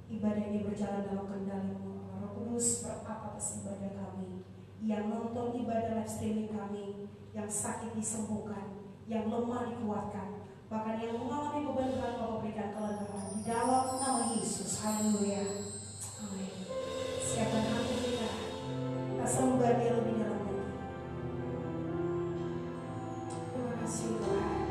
Ibadah ini berjalan dalam kendali-Mu. Roh Kudus berapa atas ibadah kami, yang nonton ibadah live streaming kami, yang sakit disembuhkan, yang lemah dikuatkan, bahkan yang mengalami beban berat Bapak berikan kelegaan di dalam nama Yesus. Haleluya. Amin. Siapkan hati kita, kita sembah Dia lebih dalam lagi. Terima kasih Tuhan.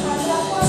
Hanya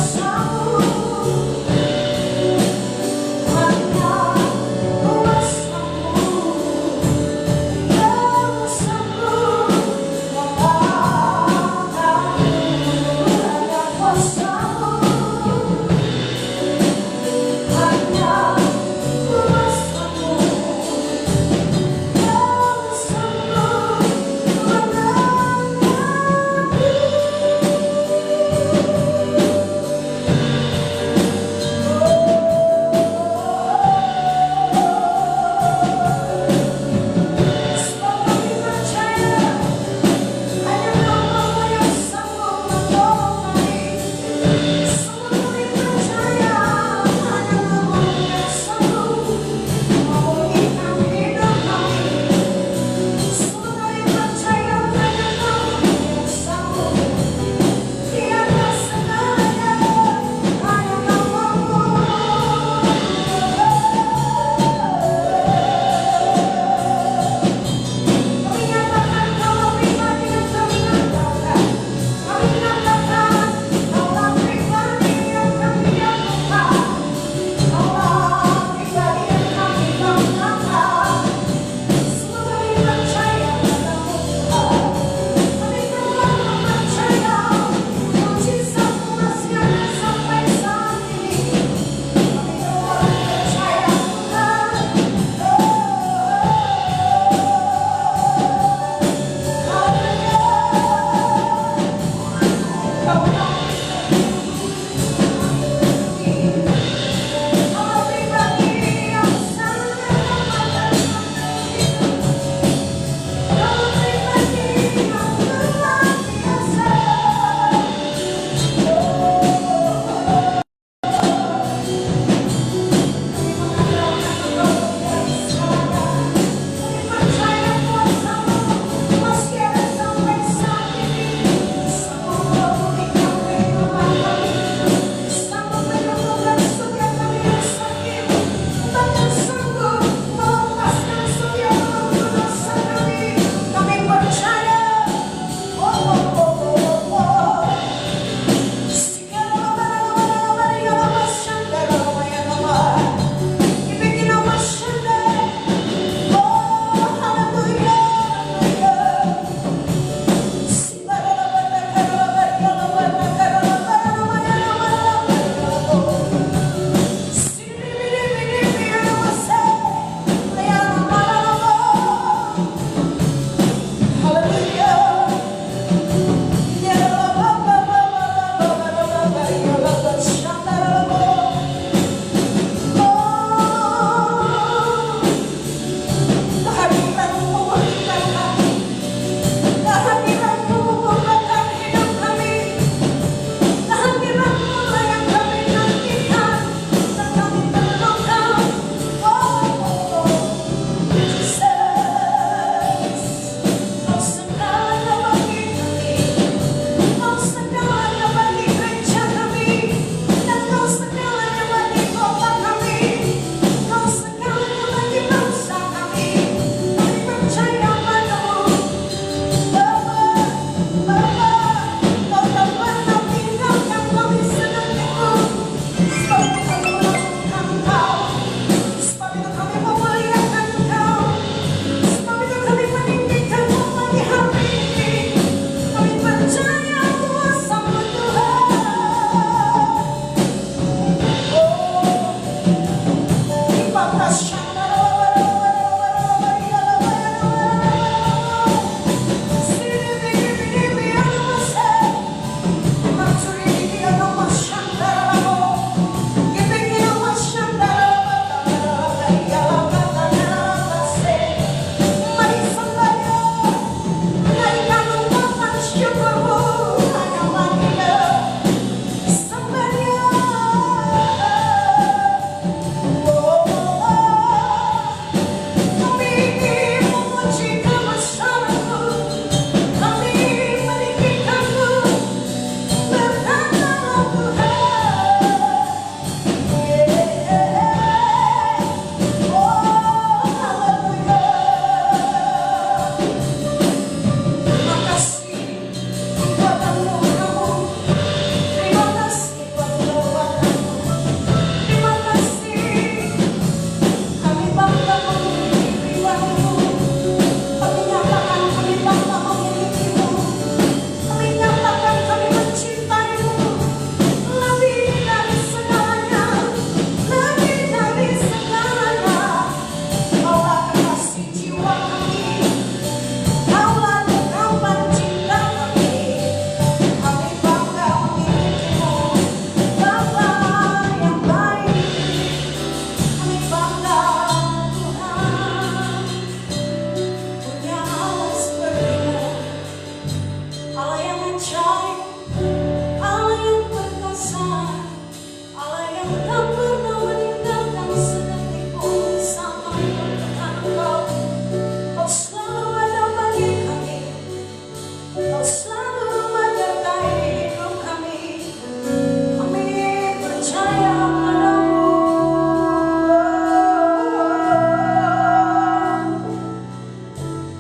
percaya padamu.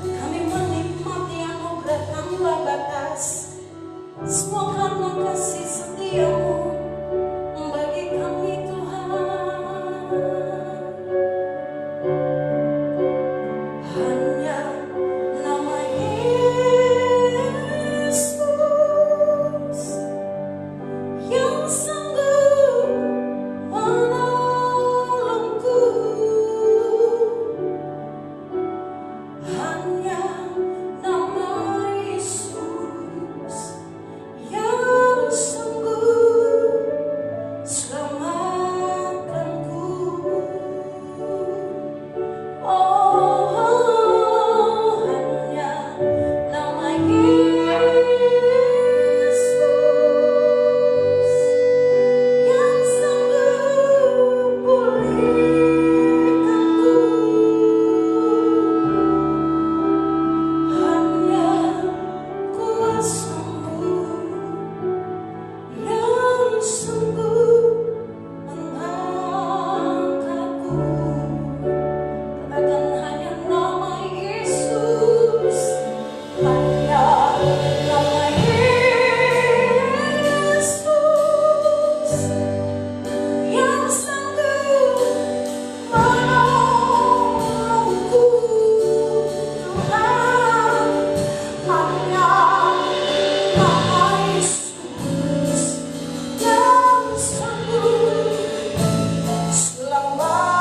Kami menikmati anugerah tanpa batas, semua karena kasih setiamu bagi kami Tuhan. Hanya nama Yesus yang sanggup menolongku. Hanya nama Yesus yang sanggup selamatkanku. Oh, hanya nama Yesus yang sanggup pulihkanku. Hanya kuasa-Mu yang sanggup mengangkatku. Katakan hanya nama Yesus, hanya nama Yesus yang sanggup menolongku. Tuhan, hanya nama Yesus yang sanggup selamatkanku.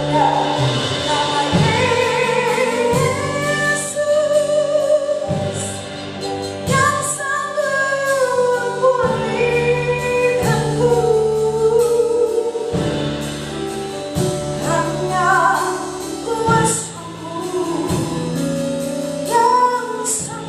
Hanya nama Yesus yang sanggup pulihkanku. Hanya kuasa-Mu yang sanggup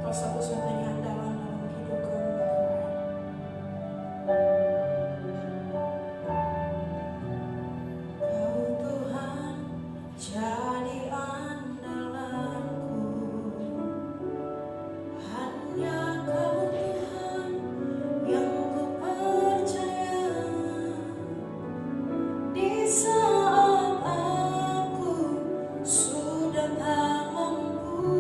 Kau satu-satunya andalan dalam hidup kami, Tuhan. Kau Tuhan jadi andalanku, hanya Kau Tuhan yang ku percaya. Di saat aku sudah tak mampu,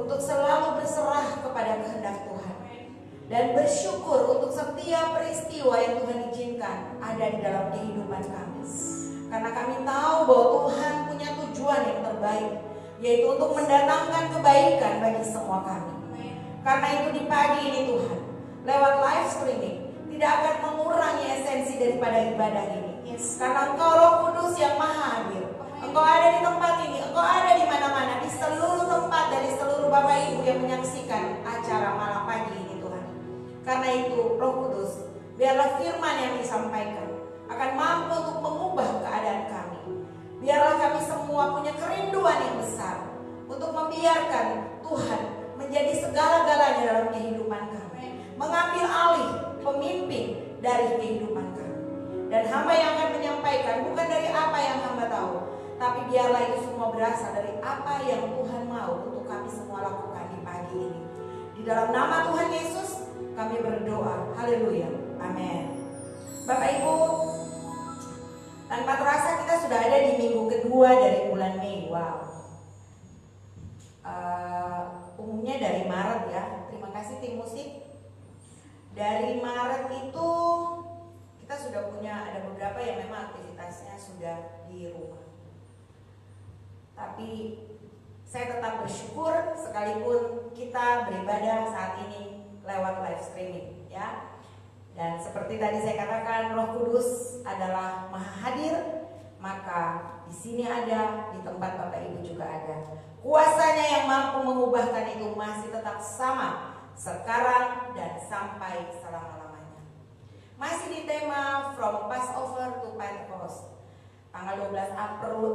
untuk selalu berserah kepada kehendak Tuhan, dan bersyukur untuk setiap peristiwa yang Tuhan izinkan ada di dalam kehidupan kami. Karena kami tahu bahwa Tuhan punya tujuan yang terbaik, yaitu untuk mendatangkan kebaikan bagi semua kami. Karena itu di pagi ini Tuhan, lewat live streaming, tidak akan mengurangi esensi daripada ibadah ini. Karena Engkau Roh Kudus yang maha hadir, Engkau ada di tempat ini, Engkau ada di mana-mana, di seluruh tempat, dari seluruh Bapak Ibu yang menyaksikan acara malam pagi ini Tuhan. Karena itu Roh Kudus, biarlah firman yang disampaikan akan mampu untuk mengubah keadaan kami. Biarlah kami semua punya kerinduan yang besar untuk membiarkan Tuhan menjadi segala-galanya dalam kehidupan kami, mengambil alih pemimpin dari kehidupan kami. Dan hamba yang akan menyampaikan bukan dari apa yang hamba tahu, tapi biarlah itu semua berasal dari apa yang Tuhan mau untuk kami semua lakukan di pagi ini. Di dalam nama Tuhan Yesus kami berdoa. Haleluya. Amin. Bapak Ibu, tanpa terasa kita sudah ada di minggu kedua dari bulan Mei. Wow. Umumnya dari Maret ya. Terima kasih tim musik. Dari Maret itu kita sudah punya ada beberapa yang memang aktivitasnya sudah di rumah. Tapi saya tetap bersyukur sekalipun kita beribadah saat ini lewat live streaming ya. Dan seperti tadi saya katakan, Roh Kudus adalah maha hadir, maka di sini ada, di tempat Bapak Ibu juga ada. Kuasanya yang mampu mengubahkan itu masih tetap sama sekarang dan sampai selama-lamanya. Masih di tema From Passover to Pentecost. Tanggal 12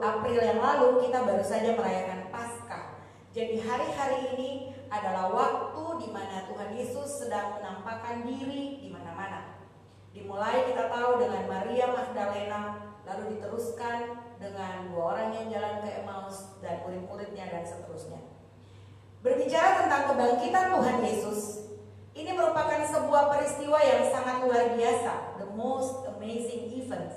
April yang lalu kita baru saja merayakan Paskah. Jadi hari-hari ini adalah waktu di mana Tuhan Yesus sedang menampakkan diri di mana-mana. Dimulai kita tahu dengan Maria Magdalena, lalu diteruskan dengan 2 orang yang jalan ke Emmaus dan murid-muridnya dan seterusnya. Berbicara tentang kebangkitan Tuhan Yesus, ini merupakan sebuah peristiwa yang sangat luar biasa, the most amazing event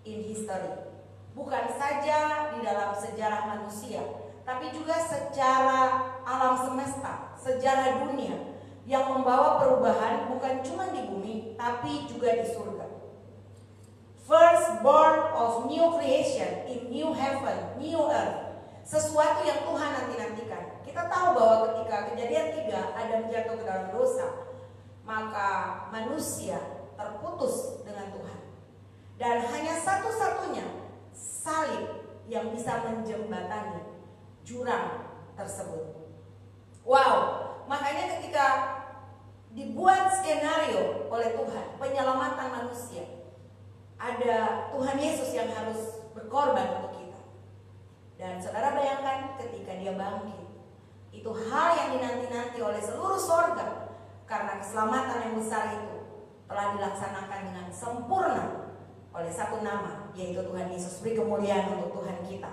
in history. Bukan saja di dalam sejarah manusia, tapi juga secara alam semesta, sejarah dunia yang membawa perubahan bukan cuma di bumi, tapi juga di surga. First born of new creation in new heaven, new earth, sesuatu yang Tuhan nanti-nantikan. Kita tahu bahwa ketika Kejadian 3 Adam jatuh ke dalam dosa, maka manusia terputus dengan Tuhan. Dan hanya satu-satunya salib yang bisa menjembatani jurang tersebut. Wow, makanya ketika dibuat skenario oleh Tuhan penyelamatan manusia, ada Tuhan Yesus yang harus berkorban untuk kita. Dan saudara bayangkan ketika dia bangkit, itu hal yang dinanti-nanti oleh seluruh sorga, karena keselamatan yang besar itu telah dilaksanakan dengan sempurna oleh satu nama, yaitu Tuhan Yesus. Beri kemuliaan untuk Tuhan kita.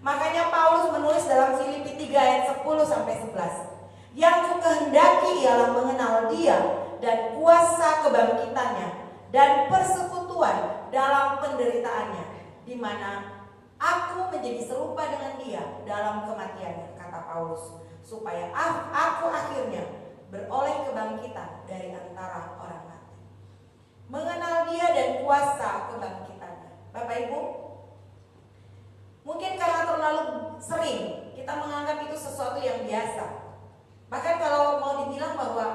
Makanya Paulus menulis dalam Filipi 3 ayat 10-11, yang kukehendaki ialah mengenal Dia dan kuasa kebangkitannya dan persekutuan dalam penderitaannya, di mana aku menjadi serupa dengan Dia dalam kematiannya, kata Paulus, supaya aku akhirnya beroleh kebangkitan dari antara orang mati. Mengenal Dia dan kuasa kebangkitannya. Bapak Ibu, mungkin karena terlalu sering kita menganggap itu sesuatu yang biasa. Bahkan kalau mau dibilang bahwa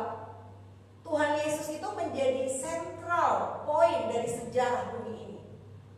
Tuhan Yesus itu menjadi sentral poin dari sejarah bumi ini.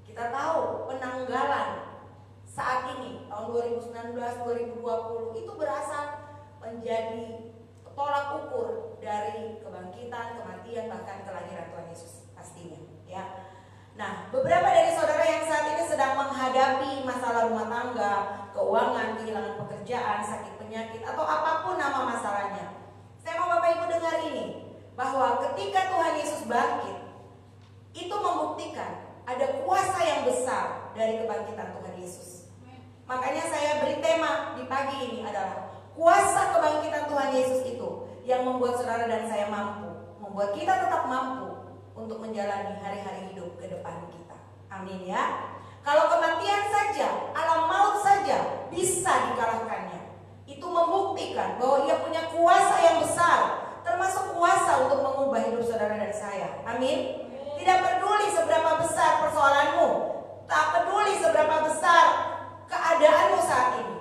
Kita tahu penanggalan saat ini tahun 2019-2020 itu berasal menjadi tolak ukur dari kebangkitan, kematian, bahkan kelahiran Tuhan Yesus pastinya ya. Nah, beberapa dari saudara yang saat ini sedang menghadapi masalah rumah tangga, keuangan, kehilangan pekerjaan, sakit penyakit, atau apapun nama masalahnya, saya mau Bapak Ibu dengar ini, bahwa ketika Tuhan Yesus bangkit, itu membuktikan ada kuasa yang besar dari kebangkitan Tuhan Yesus. Makanya saya beri tema di pagi ini adalah kuasa kebangkitan Tuhan Yesus itu yang membuat saudara dan saya mampu, membuat kita tetap mampu untuk menjalani hari-hari hidup ke depan kita. Amin ya. Kalau kematian saja, alam maut saja bisa dikalahkannya, itu itu membuktikan bahwa ia punya kuasa yang besar, termasuk kuasa untuk mengubah hidup saudara dan saya. Amin. Tidak peduli seberapa besar persoalanmu, tak peduli seberapa besar keadaanmu saat ini,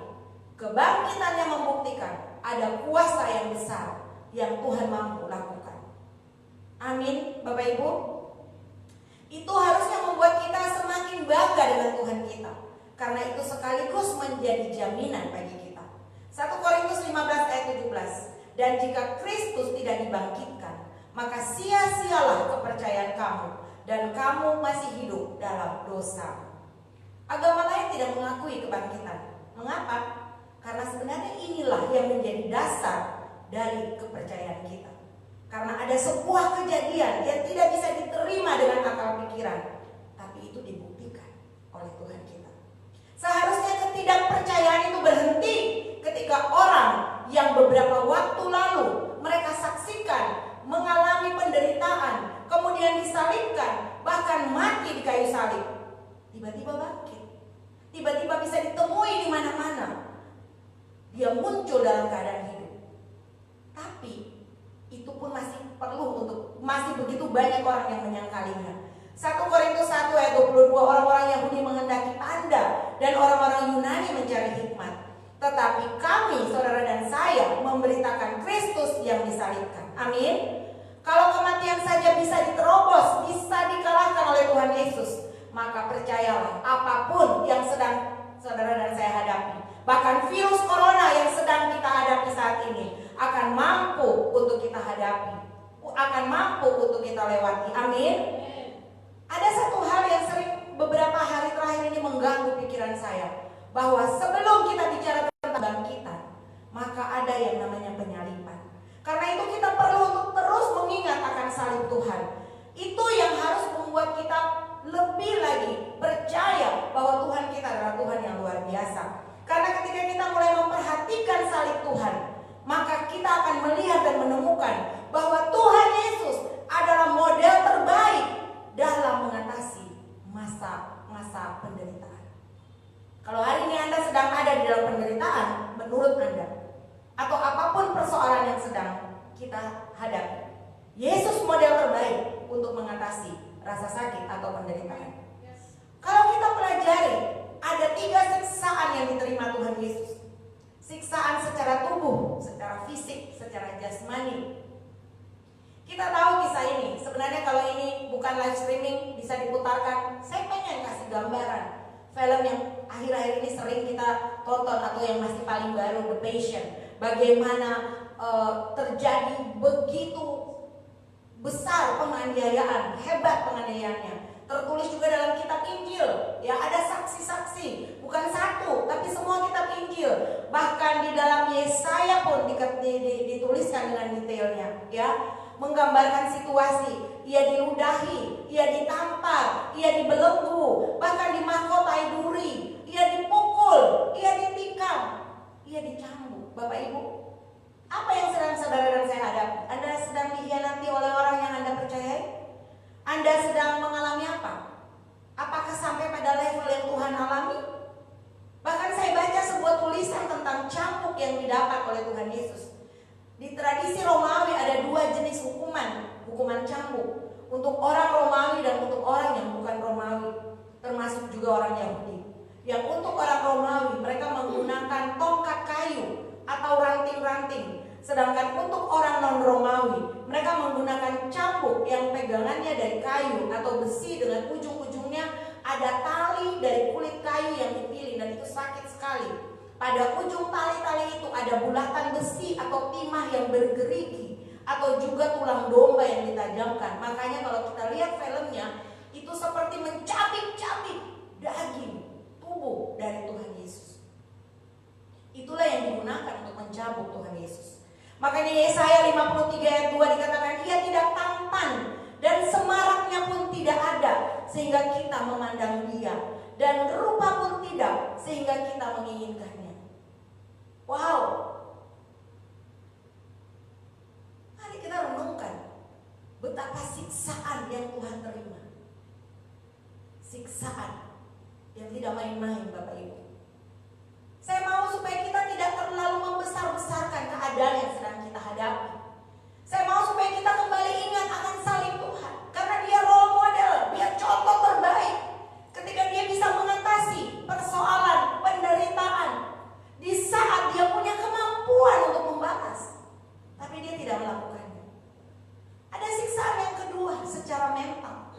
kebangkitannya membuktikan ada kuasa yang besar yang Tuhan mampu lakukan. Amin, Bapak Ibu. Itu harusnya membuat kita semakin bangga dengan Tuhan kita, karena itu sekaligus menjadi jaminan bagi kita. 1 Korintus 15 ayat 17. Dan jika Kristus tidak dibangkitkan, maka sia-sialah kepercayaan kamu, dan kamu masih hidup dalam dosa. Agama lain tidak mengakui kebangkitan. Mengapa? Karena sebenarnya inilah yang menjadi dasar dari kepercayaan kita. Karena ada sebuah kejadian yang tidak bisa diterima dengan akal pikiran, tapi itu dibuktikan oleh Tuhan kita. Seharusnya ketidakpercayaan itu berhenti ketika orang yang beberapa waktu lalu mereka saksikan mengalami penderitaan, kemudian disalibkan, bahkan mati di kayu salib, tiba-tiba bangkit, tiba-tiba bisa ditemui di mana-mana. Dia muncul dalam keadaan hidup. Tapi itu pun masih begitu banyak orang yang menyangkalinya. 1 Korintus 1 ayat 22, orang-orang Yahudi menghendaki tanda dan orang-orang Yunani mencari hikmat. Tetapi kami, saudara dan saya, memberitakan Kristus yang disalibkan. Amin. Kalau kematian saja bisa diterobos, bisa dikalahkan oleh Tuhan Yesus, maka percayalah, apapun yang sedang saudara dan saya hadapi, bahkan virus corona yang sedang kita hadapi saat ini, akan mampu untuk kita hadapi, akan mampu untuk kita lewati. Amin. Ada satu hal yang sering beberapa hari terakhir ini mengganggu pikiran saya, bahwa sebelum kita bicara tentang bangkitan, maka ada yang namanya penyaliban. Karena itu kita perlu untuk terus mengingat akan salib Tuhan. Itu yang harus membuat kita lebih lagi percaya bahwa Tuhan kita adalah Tuhan yang luar biasa. Karena ketika kita mulai memperhatikan salib Tuhan, maka kita akan melihat dan menemukan bahwa Tuhan Yesus adalah model terbaik dalam mengatasi masa-masa penderitaan. Kalau hari ini Anda sedang ada di dalam penderitaan, menurut Anda, atau apapun persoalan yang sedang kita hadapi, Yesus model terbaik untuk mengatasi rasa sakit atau penderitaan. Kalau kita pelajari, ada 3 siksaan yang diterima Tuhan Yesus. Siksaan secara tubuh, secara fisik, secara jasmani. Kita tahu kisah ini. Sebenarnya kalau ini bukan live streaming, bisa diputarkan. Saya pengen kasih gambaran film yang akhir-akhir ini sering kita tonton, atau yang masih paling baru, The Passion. Bagaimana terjadi begitu besar penganiayaan, hebat penganiayaannya. Tertulis juga dalam kitab Injil, ya, ada saksi-saksi, bukan satu, tapi semua kitab Injil. Bahkan di dalam Yesaya pun dituliskan dengan detailnya, ya, menggambarkan situasi. Ia diludahi, ia ditampar, ia dibelenggu, bahkan dimahkotai duri, ia dipukul, ia ditikam, ia dicambuk. Bapak Ibu, apa yang sedang saudara dan saya hadapi? Anda sedang dikhianati oleh orang yang Anda percayai? Anda sedang mengalami apa? Apakah sampai pada level yang Tuhan alami? Bahkan saya baca sebuah tulisan tentang cambuk yang didapat oleh Tuhan Yesus. Di tradisi Romawi ada 2 jenis hukuman cambuk. Untuk orang Romawi dan untuk orang yang bukan Romawi, termasuk juga orang Yahudi. Yang untuk orang Romawi, mereka menggunakan tongkat kayu atau ranting-ranting. Sedangkan untuk orang non-Romawi, mereka menggunakan cambuk yang pegangannya dari kayu atau besi dengan ujung-ujungnya ada tali dari kulit kayu yang dipilih, dan itu sakit sekali. Pada ujung tali-tali itu ada bulatan besi atau timah yang bergerigi, atau juga tulang domba yang ditajamkan. Makanya kalau kita lihat filmnya, itu seperti mencabik-cabik daging tubuh dari Tuhan Yesus. Itulah yang digunakan untuk mencabuk Tuhan Yesus. Makanya Yesaya 53 ayat 2 dikatakan, ia tidak tampan dan semaraknya pun tidak ada, sehingga kita memandang dia, dan rupa pun tidak, sehingga kita menginginkannya. Wow. Mari kita renungkan betapa siksaan yang Tuhan terima. Siksaan yang tidak main-main, Bapak Ibu. Saya mau supaya kita tidak terlalu membesar keadaan yang sedang kita hadapi. Saya mau supaya kita kembali ingat akan salib Tuhan, karena dia role model, dia contoh terbaik ketika dia bisa mengatasi persoalan, penderitaan di saat dia punya kemampuan untuk membalas, tapi dia tidak melakukannya. Ada siksaan yang kedua secara mental.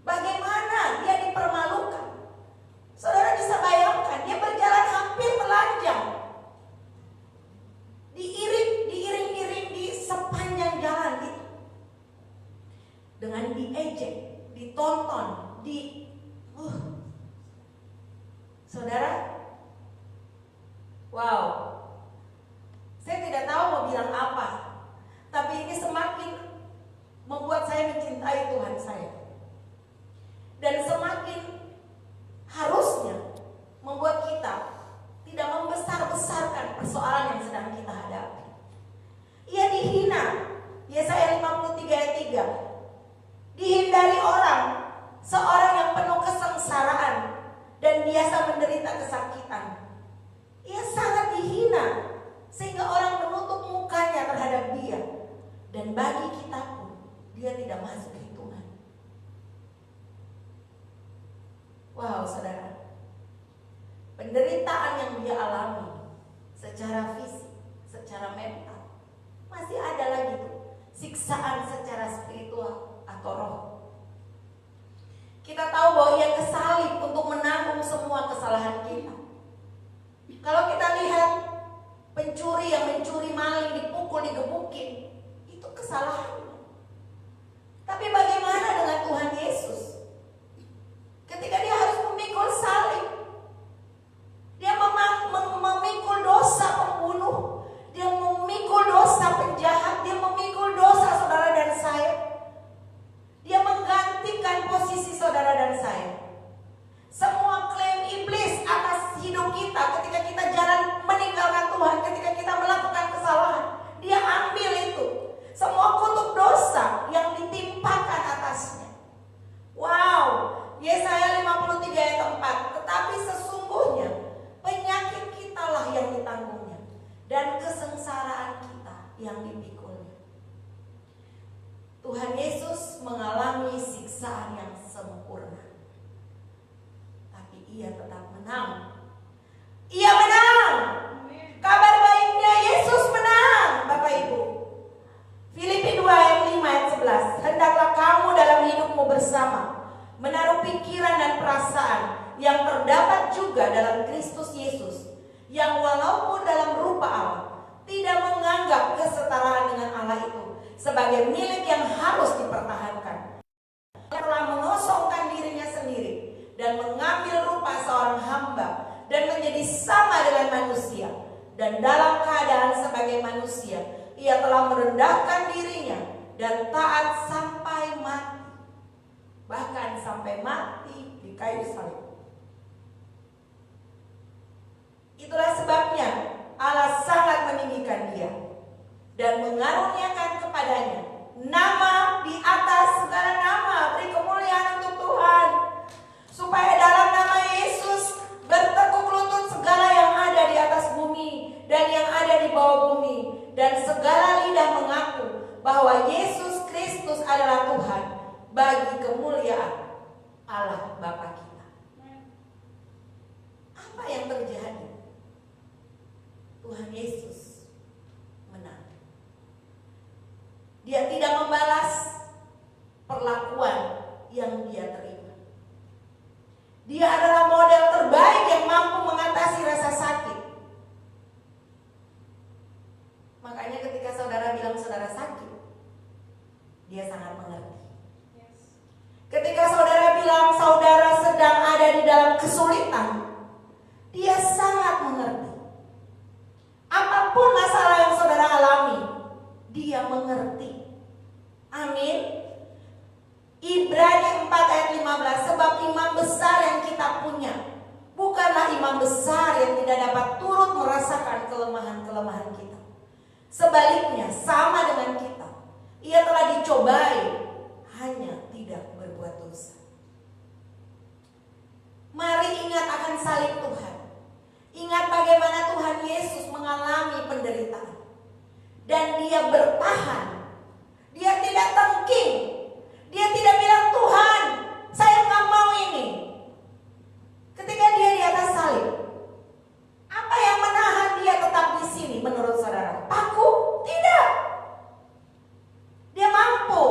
Bagaimana dia dipermalukan. Saudara bisa bayangkan, dia berjalan hampir telanjang, diiring-iring di sepanjang jalan itu, dengan diejek, ditonton, saudara, wow, saya tidak tahu mau bilang apa, tapi ini semakin membuat saya mencintai Tuhan saya, dan semakin harusnya membuat kita tidak membesar-besarkan persoalan yang sedang kita hadapi. Ia dihina, Yesaya 53 ayat 3, dihindari orang, seorang yang penuh kesengsaraan dan biasa menderita kesakitan. Ia sangat dihina sehingga orang menutup mukanya terhadap dia, dan bagi kita pun dia tidak masuk hitungan. Wow, saudara, penderitaan yang dia alami secara fisik, secara mental, masih ada lagi tuh siksaan secara spiritual atau roh. Kita tahu bahwa ia kesalib untuk menanggung semua kesalahan kita. Kalau kita lihat pencuri yang mencuri, maling, dipukul, digebukin, itu kesalahannya. Tapi bagaimana dengan Tuhan Yesus? Ketika dia harus memikul salib, dia memikul dosa pembunuh, dia memikul dosa penjahat, dia memikul dosa saudara dan saya. Dia menggantikan posisi saudara dan saya. Semua klaim iblis atas hidup kita ketika kita jalan meninggalkan Tuhan, ketika kita melakukan kesalahan, dia ambil itu. Semua kutuk dosa yang ditimpakan atasnya. Wow, Yesaya 53 ayat 4, tetapi sesungguhnya penyakit kitalah yang ditanggungnya, dan kesengsaraan kita yang dipikulnya. Tuhan Yesus mengalami siksaan yang sempurna, tapi ia tetap menang. Ia menang. Kabar baiknya, Yesus menang, Bapak Ibu. Filipi 2 ayat 5 ayat 11, hendaklah kamu dalam hidupmu bersama menaruh pikiran dan perasaan yang terdapat juga dalam Kristus Yesus, yang walaupun dalam rupa Allah tidak menganggap kesetaraan dengan Allah itu sebagai milik yang harus dipertahankan. Dia telah mengosongkan dirinya sendiri dan mengambil rupa seorang hamba dan menjadi sama dengan manusia, dan dalam keadaan sebagai manusia ia telah merendahkan dirinya dan taat sampai mati, bahkan sampai mati di kayu salib. Itulah sebabnya Allah sangat meninggikan dia dan mengaruniakan kepadanya nama di atas segala nama. Beri kemuliaan untuk Tuhan, supaya dalam nama Yesus bertekuk lutut segala yang ada di atas bumi dan yang ada di bawah bumi, dan segala lidah mengaku bahwa Yesus Kristus adalah Tuhan, bagi kemuliaan Allah Bapa kita. Apa yang terjadi? Tuhan Yesus menang. Dia tidak membalas perlakuan yang dia terima. Dia adalah model terbaik yang mampu mengatasi rasa sakit. Makanya ketika saudara bilang saudara sakit, dia sangat mengerti. Ketika saudara bilang saudara sedang ada di dalam kesulitan, dia sangat mengerti. Apapun masalah yang saudara alami, dia mengerti. Amin. Ibrani 4 ayat 15, sebab imam besar yang kita punya bukanlah imam besar yang tidak dapat turut merasakan kelemahan-kelemahan kita. Sebaliknya, sama dengan kita, ia telah dicobai, hanya tidak berbuat dosa. Mari ingat akan salib Tuhan. Ingat bagaimana Tuhan Yesus mengalami penderitaan. dia bertahan. Dia tidak tengking. Dia tidak bilang, Tuhan, saya nggak mau ini. Ketika dia di atas salib, apa yang menahan dia tetap di sini menurut saudara? Aku? Tidak. Dia mampu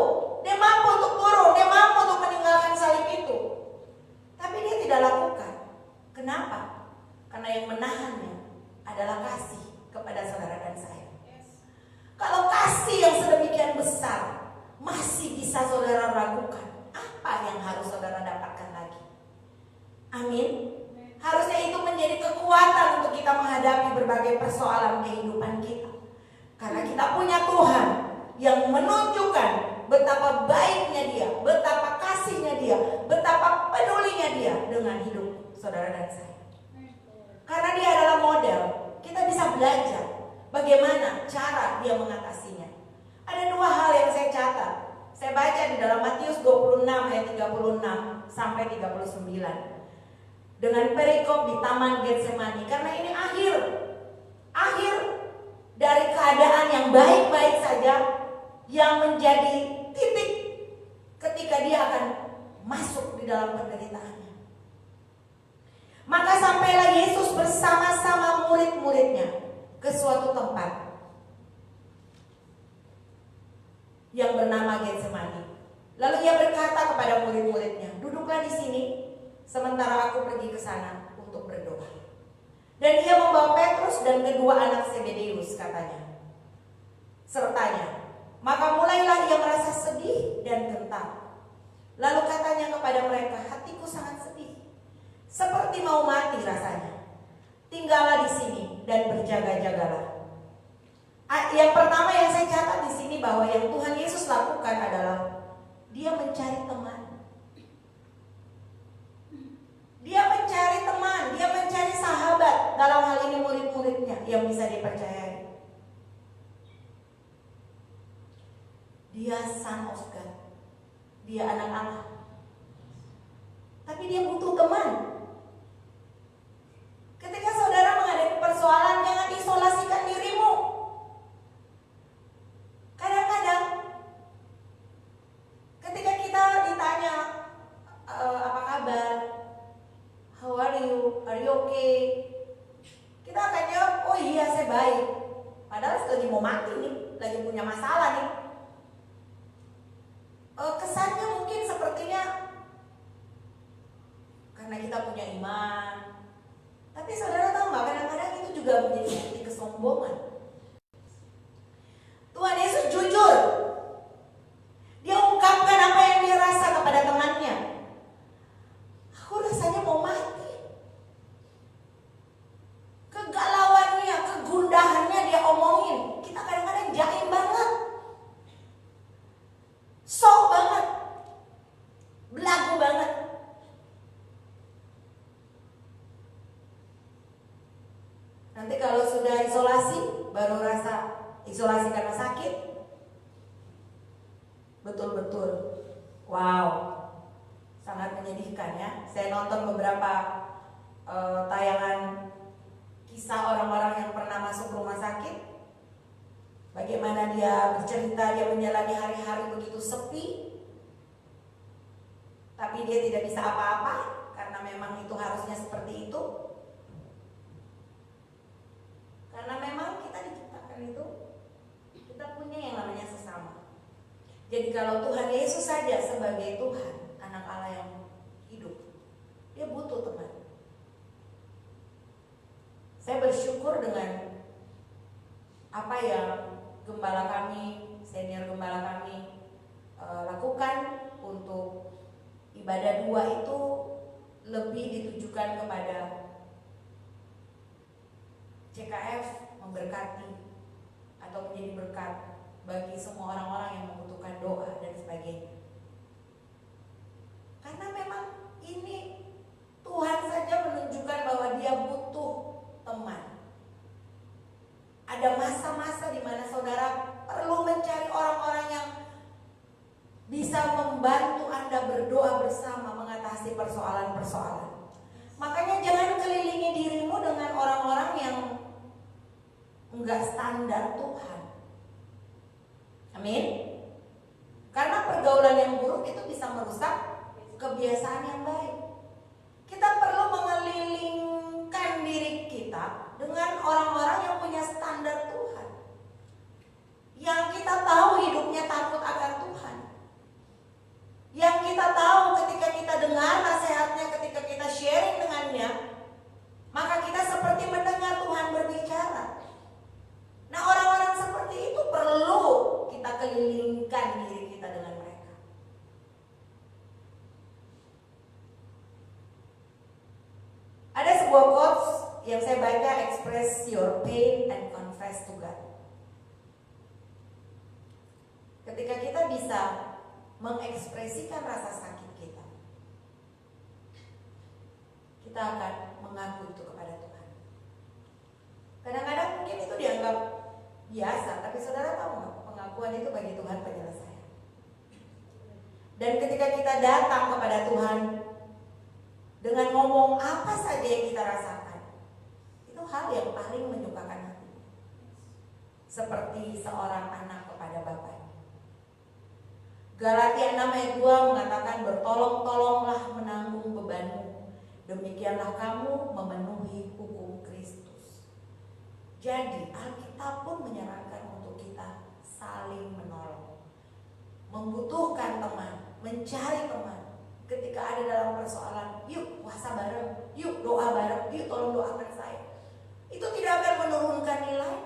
untuk turun, dia mampu untuk meninggalkan salib itu. Tapi dia tidak lakukan. Kenapa? Karena yang menahannya adalah kasih kepada saudara dan saya. Kalau kasih yang sedemikian besar masih bisa saudara ragukan, apa yang harus saudara dapatkan lagi? Amin. Harusnya itu menjadi kekuatan untuk kita menghadapi berbagai persoalan kehidupan kita. Karena kita punya Tuhan yang menunjukkan betapa baiknya dia, betapa kasihnya dia, betapa pedulinya dia dengan hidup saudara dan saya. Karena dia adalah model, kita bisa belajar bagaimana cara dia mengatasinya. Ada dua hal yang saya catat. Saya baca di dalam Matius 26 ayat 36 sampai 39. Dengan perikop di Taman Getsemani. Karena ini akhir dari keadaan yang baik-baik saja, yang menjadi titik ketika dia akan masuk di dalam penderitaannya. Maka sampailah Yesus bersama-sama murid-muridnya ke suatu tempat yang bernama Getsemani. Lalu ia berkata kepada murid-muridnya, duduklah di sini sementara aku pergi ke sana untuk berdoa. Dan ia membawa Petrus dan kedua anak Zebedeus, katanya, sertanya. Maka mulailah ia merasa sedih dan gentar. Lalu katanya kepada mereka, hatiku sangat sedih, seperti mau mati rasanya. Tinggallah di sini dan berjaga-jagalah. Yang pertama yang saya catat di sini bahwa yang Tuhan Yesus lakukan adalah dia mencari teman. Dia mencari teman, dia mencari sahabat, dalam hal ini murid-muridnya yang bisa dipercayai. Dia son of God, dia anak Allah. Tapi dia butuh teman. Ketika saudara menghadapi persoalan, jangan isolasikan dirimu. Kadang-kadang ketika kita ditanya apa kabar, how are you okay, kita akan jawab, oh iya saya baik. Padahal lagi mau mati nih, lagi punya masalah nih. Kesannya mungkin sepertinya karena kita punya iman. Tapi saudara tahu nggak, kadang-kadang itu juga menjadi bukti kesombongan. Tuhan Yesus jujur. Dia ungkapkan apa yang dia rasa kepada temannya. Aku rasanya mau mati. Kegalauannya, kegundahannya dia omongin. Kita kadang-kadang jaim banget, sok banget, belagu banget. Nanti kalau sudah isolasi, baru rasa isolasi karena sakit. Betul-betul, wow, sangat menyedihkan ya. Saya nonton beberapa tayangan kisah orang-orang yang pernah masuk rumah sakit. Bagaimana dia bercerita, dia menjalani hari-hari begitu sepi, tapi dia tidak bisa apa-apa karena memang itu harusnya seperti itu. Karena memang kita diciptakan itu, kita punya yang namanya sesama. Jadi kalau Tuhan Yesus saja sebagai Tuhan, anak Allah yang hidup, dia butuh teman. Saya bersyukur dengan apa yang gembala kami, senior gembala kami lakukan untuk ibadah 2 itu lebih ditujukan kepada CKF memberkati atau menjadi berkat bagi semua orang-orang yang membutuhkan doa dan sebagainya. Karena memang ini Tuhan saja menunjukkan bahwa dia butuh teman. Ada masa-masa di mana saudara perlu mencari orang-orang yang bisa membantu Anda berdoa bersama mengatasi persoalan-persoalan. Makanya jangan kelilingi dirimu dengan orang-orang yang enggak standar Tuhan. Amin. Karena pergaulan yang buruk itu bisa merusak kebiasaan yang baik. Kita perlu mengelilingkan diri kita dengan orang-orang yang punya standar Tuhan, yang kita tahu hidupnya takut akan Tuhan, yang kita tahu ketika kita dengar nasihatnya, ketika kita sharing dengannya, maka kita seperti mendengar Tuhan berbicara. Nah, orang-orang seperti itu perlu kita kelilingkan diri kita dengan mereka. Ada sebuah quotes yang saya baca, express your pain and confess to God. Ketika kita bisa mengekspresikan rasa sakit kita, kita akan mengaku itu kepada Tuhan. Kadang-kadang mungkin itu dianggap biasa, tapi saudara tahu nggak, pengakuan itu bagi Tuhan penyelesaian. Dan ketika kita datang kepada Tuhan dengan ngomong apa saja yang kita rasakan, itu hal yang paling menyukakan hati. Seperti seorang anak kepada bapaknya. Galatia 6 ayat 2 mengatakan, bertolong-tolonglah menanggung bebanmu, demikianlah kamu memenuhi hukum Kristus. Jadi Alkitab pun menyarankan untuk kita saling menolong, membutuhkan teman, mencari teman. Ketika ada dalam persoalan, yuk puasa bareng, yuk doa bareng, yuk tolong doakan saya. Itu tidak akan menurunkan nilai.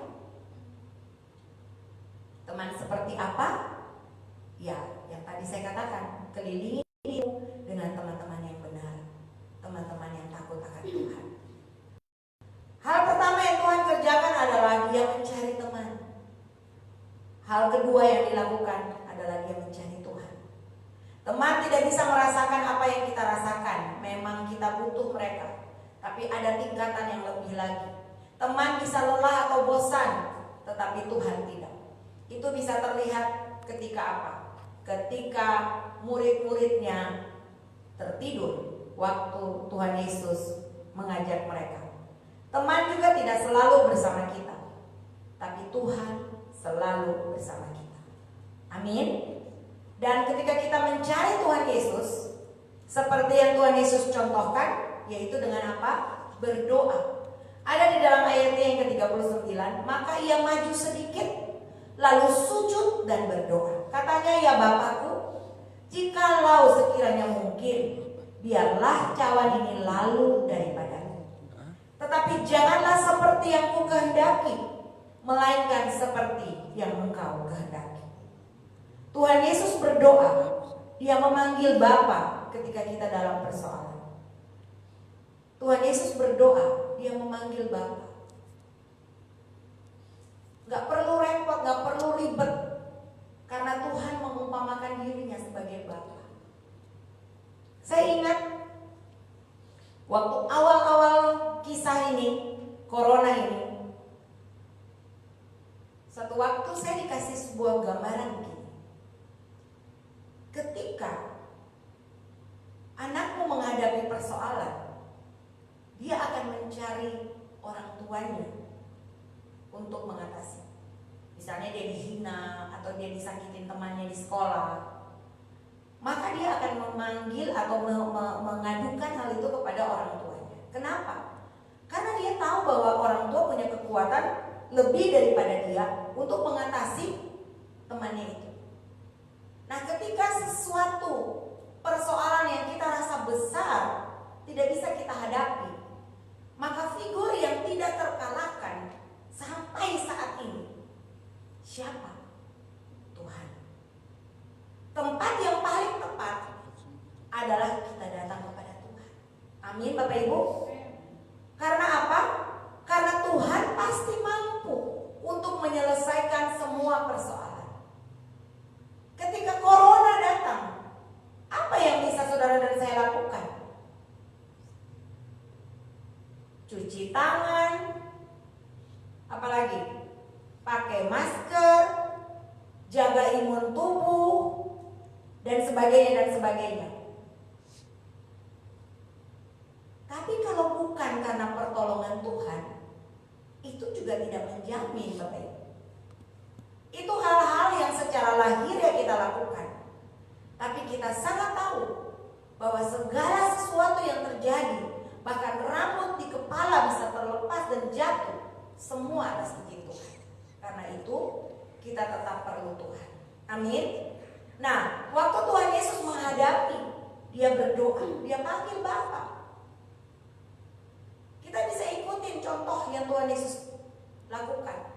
Teman seperti apa? Ya, yang tadi saya katakan, kelilingi dengan teman-teman yang benar, teman-teman yang takut akan Tuhan. Hal pertama yang Tuhan kerjakan adalah Dia mencari teman. Hal kedua yang dilakukan adalah Dia mencari Tuhan. Teman tidak bisa merasakan apa yang kita rasakan. Memang kita butuh mereka, tapi ada tingkatan yang lebih lagi. Teman bisa lelah atau bosan, tetapi Tuhan tidak. Itu bisa terlihat ketika apa? Ketika murid-muridnya tertidur waktu Tuhan Yesus mengajak mereka. Teman juga tidak selalu bersama kita, tapi Tuhan selalu bersama kita. Amin. Dan ketika kita mencari Tuhan Yesus, seperti yang Tuhan Yesus contohkan, yaitu dengan apa? Berdoa. Ada di dalam ayatnya yang ke-39, maka ia maju sedikit, lalu sujud dan berdoa. Katanya, ya Bapakku, jikalau sekiranya mungkin, biarlah cawan ini lalu daripadaku. Tetapi janganlah seperti yang ku kehendaki, melainkan seperti yang Engkau kehendaki. Tuhan Yesus berdoa, Dia memanggil Bapa ketika kita dalam persoalan. Tuhan Yesus berdoa, Dia memanggil Bapa. Gak perlu repot, gak perlu ribet, karena Tuhan mengumpamakan dirinya sebagai Bapa. Saya ingat waktu awal-awal kisah ini, corona ini, suatu waktu saya dikasih sebuah gambaran begini. Ketika anakmu menghadapi persoalan, dia akan mencari orang tuanya untuk mengatasi. Misalnya dia dihina atau dia disakitin temannya di sekolah, maka dia akan memanggil atau mengadukan hal itu kepada orang tuanya. Kenapa? Karena dia tahu bahwa orang tua punya kekuatan lebih daripada dia untuk mengatasi temannya itu. Nah, ketika sesuatu persoalan yang kita rasa besar tidak bisa kita hadapi, maka figur yang tidak terkalahkan sampai saat ini siapa? Tuhan. Tempat yang paling tepat adalah kita datang kepada Tuhan. Amin, Bapak Ibu. Karena apa? Karena Tuhan pasti mampu untuk menyelesaikan semua persoalan. Ketika corona datang, apa yang bisa saudara dan saya lakukan? Cuci tangan, apalagi pakai masker, jaga imun tubuh, dan sebagainya dan sebagainya. Tapi kalau bukan karena pertolongan Tuhan, itu juga tidak menjamin, Bapak Ibu. Itu hal-hal yang secara lahirnya kita lakukan. Tapi kita sangat tahu bahwa segala sesuatu yang terjadi, bahkan rambut di kepala bisa terlepas dan jatuh, semua atas izin Tuhan. Karena itu kita tetap perlu Tuhan. Amin. Nah, waktu Tuhan Yesus menghadapi, dia berdoa, dia panggil Bapa. Kita bisa ikutin contoh yang Tuhan Yesus lakukan.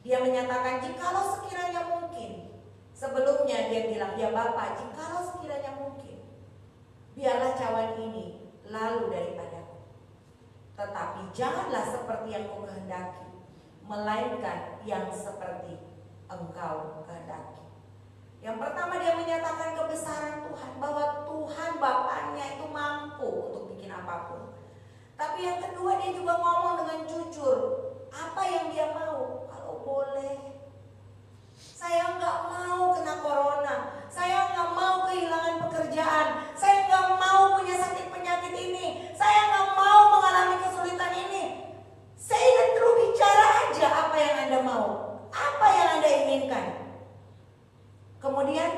Dia menyatakan, jikalau sekiranya mungkin. Sebelumnya dia bilang, ya Bapa, jikalau sekiranya mungkin, biarlah cawan ini lalu daripadaku. Tetapi janganlah seperti yang kau kehendaki, melainkan yang seperti Engkau kehendaki. Yang pertama dia menyatakan kebesaran Tuhan, bahwa Tuhan Bapaknya itu mampu untuk bikin apapun. Tapi yang kedua dia juga ngomong dengan jujur, apa yang dia mau. Kalau boleh, saya nggak mau kena corona, saya nggak mau kehilangan pekerjaan, saya nggak mau punya sakit penyakit ini, saya nggak mau mengalami kesulitan ini. Saya ingin terus bicara aja apa yang Anda mau, apa yang Anda inginkan. Kemudian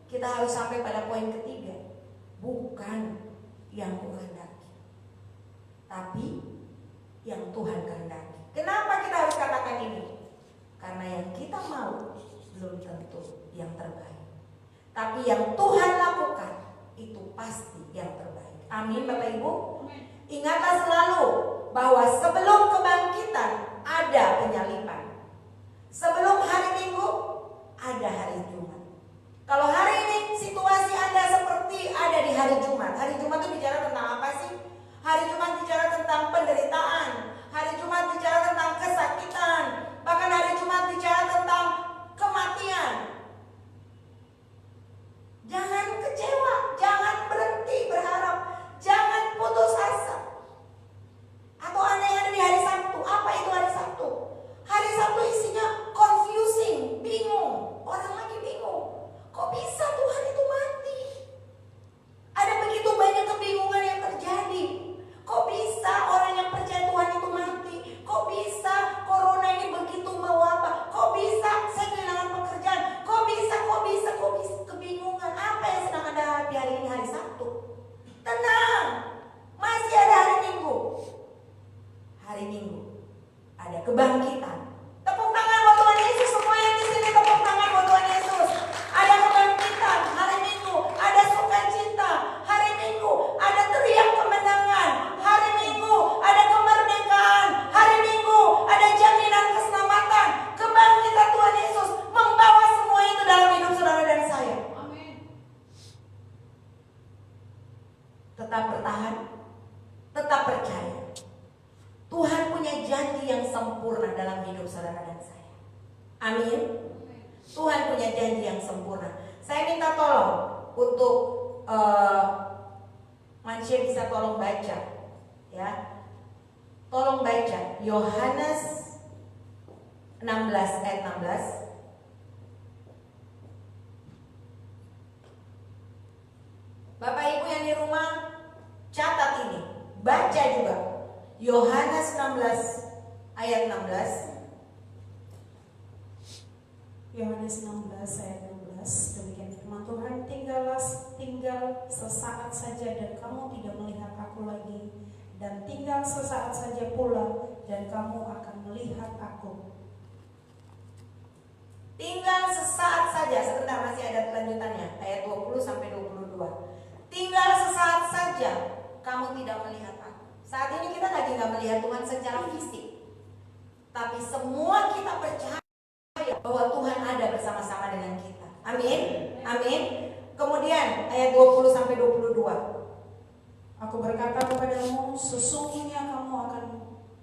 kita harus sampai pada poin ketiga, bukan yang kuhendaki, tapi yang Tuhan kehendaki. Kenapa kita harus katakan ini? Karena yang kita mau belum tentu yang terbaik, tapi yang Tuhan lakukan itu pasti yang terbaik. Amin Bapak Ibu. Ingatlah selalu bahwa sebelum kebangkitan ada penyaliban. Sebelum hari Minggu ada hari Jumat. Kalau hari ini situasi Anda seperti ada di hari Jumat. Hari Jumat itu bicara tentang apa sih? Hari Jumat bicara tentang penderitaan. Hari Jumat bicara tentang kesakitan. Bahkan hari Jumat bicara tentang kematian. Jangan kecewa, jangan berhenti berharap, jangan putus asa. Atau Anda yang ada di hari Sabtu, apa itu hari Sabtu? Hari Sabtu isinya confusing, bingung. Orang lagi bingung. Kok bisa Tuhan itu mati? Ada begitu banyak kebingungan yang terjadi. Kok bisa orang yang percaya Tuhan itu mati? Kok bisa corona ini begitu mewabah? Kok bisa saya kehilangan pekerjaan? Kok bisa kebingungan? Apa yang sedang Anda hadapi hari ini, hari Sabtu? Tenang, masih ada hari Minggu. Hari Minggu ada kebangkitan. Tepuk tangan buat Tuhan Yesus, semua yang di sini tepuk tangan buat Tuhan Yesus. Ada kebangkitan hari Minggu, ada sukacita hari Minggu, ada teriak kemenangan hari Minggu, ada kemerdekaan hari Minggu, ada jaminan keselamatan. Kebangkitan Tuhan Yesus membawa semua itu dalam hidup saudara dan saya. Amin. Tetap bertahan, tetap percaya. Tuhan punya janji yang sempurna dalam hidup saudara dan saya. Amin. Tuhan punya janji yang sempurna. Saya minta tolong untuk manusia bisa tolong baca, ya. Tolong baca Yohanes 16 ayat 16. Bapak Ibu yang di rumah catat ini, baca juga Yohanes 16 ayat 16. Yohanes 16 ayat 16, demikian firman Tuhan, tinggal sesaat saja dan kamu tidak melihat aku lagi, dan tinggal sesaat saja pula dan kamu akan melihat aku. Tinggal sesaat saja, sebentar masih ada kelanjutannya, ayat 20 sampai 22. Tinggal sesaat saja kamu tidak melihat aku. Saat ini kita lagi nggak melihat Tuhan secara fisik, tapi semua kita percaya bahwa Tuhan ada bersama-sama dengan kita. Amin, amin. Kemudian ayat 20 sampai 22. Aku berkata kepadamu, sesungguhnya kamu akan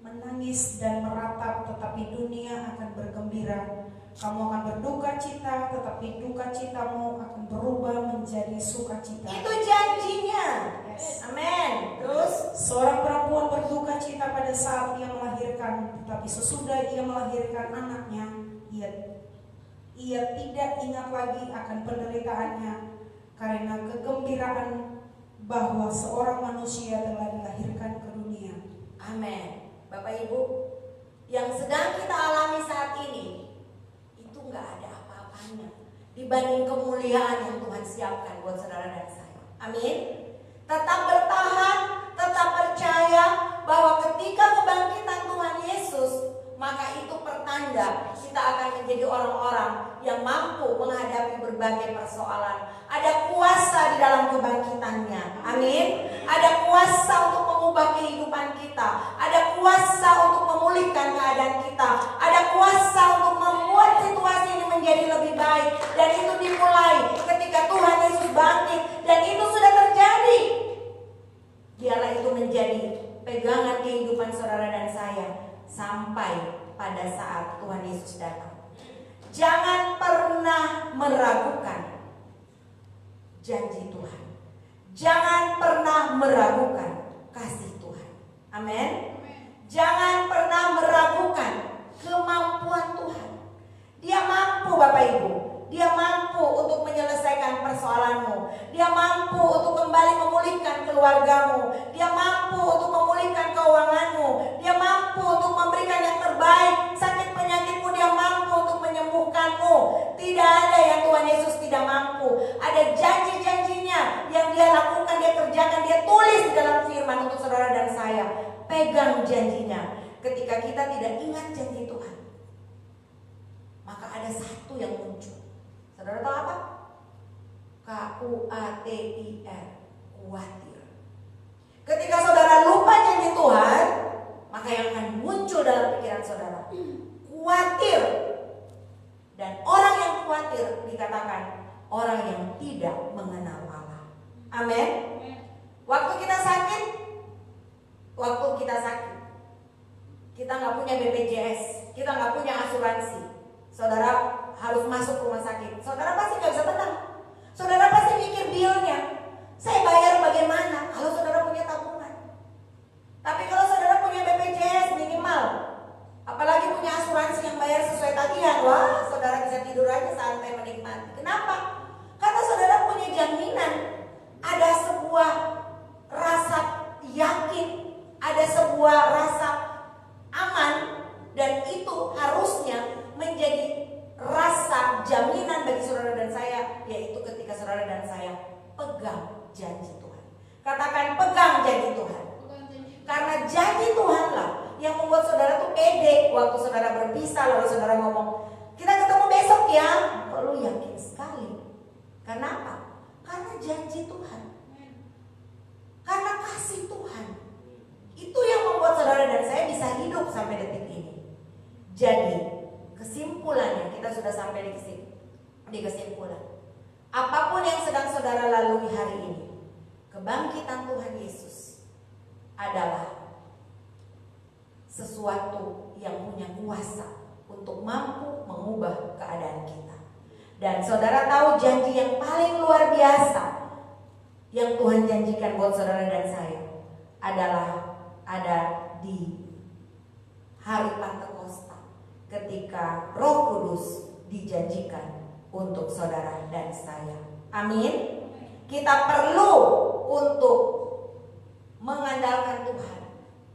menangis dan meratap, tetapi dunia akan bergembira. Kamu akan berduka cita, tetapi duka citamu akan berubah menjadi sukacita. Itu janjinya. Yes. Amin. Terus seorang perempuan berduka cita pada saat ia melahirkan, tetapi sesudah ia melahirkan anaknya, ia tidak ingat lagi akan penderitaannya, karena kegembiraan bahwa seorang manusia telah dilahirkan ke dunia. Amin. Bapak Ibu, yang sedang kita alami saat ini itu nggak dibanding kemuliaan yang Tuhan siapkan buat saudara dan saya. Amin. Tetap bertahan, tetap percaya bahwa ketika kebangkitan Tuhan Yesus, maka itu pertanda kita akan menjadi orang-orang yang mampu menghadapi berbagai persoalan. Ada kuasa di dalam kebangkitannya. Amin. Ada kuasa untuk mengubah kehidupan kita. Ada kuasa untuk memulihkan keadaan kita. Ada kuasa untuk membuat situasi ini menjadi lebih baik. Dan itu dimulai ketika Tuhan Yesus bangkit. Dan itu sudah terjadi. Biarlah itu menjadi pegangan kehidupan saudara dan saya sampai pada saat Tuhan Yesus datang. Jangan pernah meragukan janji Tuhan. Jangan pernah meragukan kasih Tuhan. Amin. Jangan pernah meragukan kemampuan Tuhan. Dia mampu Bapak Ibu. Dia mampu untuk menyelesaikan persoalanmu. Dia mampu untuk kembali memulihkan keluargamu. Dia mampu untuk memulihkan keuanganmu. Dia mampu untuk memberikan yang terbaik. Sakit penyakitmu dia mampu untuk menyembuhkanmu. Tidak ada yang Tuhan Yesus tidak mampu. Ada janji-janjinya yang dia lakukan, dia kerjakan, dia tulis di dalam firman untuk saudara dan saya. Pegang janjinya. Ketika kita tidak ingat janji Tuhan, maka ada satu yang muncul. Saudara tahu apa? K-U-A-T-I-R, khawatir. Ketika saudara lupa janji Tuhan, maka yang akan muncul dalam pikiran saudara, khawatir. Dan orang yang khawatir dikatakan orang yang tidak mengenal Allah. Amin. Waktu kita sakit, kita nggak punya BPJS, kita nggak punya asuransi. Saudara harus masuk rumah sakit. Saudara pasti nggak bisa tenang. Saudara pasti mikir bilnya. Saya bayar bagaimana kalau saudara punya tabungan? Tapi kalau saudara punya BPJS minimal, apalagi punya asuransi yang bayar sesuai tagihan, wah saudara bisa tidur aja santai menikmati. Kenapa? Karena saudara punya jaminan. Ada sebuah rasa yakin, ada sebuah rasa aman, dan itu harusnya menjadi rasa jaminan bagi saudara dan saya, yaitu ketika saudara dan saya pegang janji Tuhan. Katakan pegang janji Tuhan. Karena janji Tuhanlah yang membuat saudara tuh pede waktu saudara berpisah, lalu saudara ngomong, kita ketemu besok ya. Lu yakin sekali. Karena apa? Karena janji Tuhan. Karena kasih Tuhan. Itu yang membuat saudara dan saya bisa hidup sampai detik ini. Jadi kesimpulannya, kita sudah sampai di kesimpulan. Apapun yang sedang saudara lalui hari ini, kebangkitan Tuhan Yesus adalah sesuatu yang punya kuasa untuk mampu mengubah keadaan kita. Dan saudara tahu janji yang paling luar biasa yang Tuhan janjikan buat saudara dan saya adalah ada di hari Pentakosta, ketika Roh Kudus dijanjikan untuk saudara dan saya. Amin. Kita perlu untuk mengandalkan Tuhan,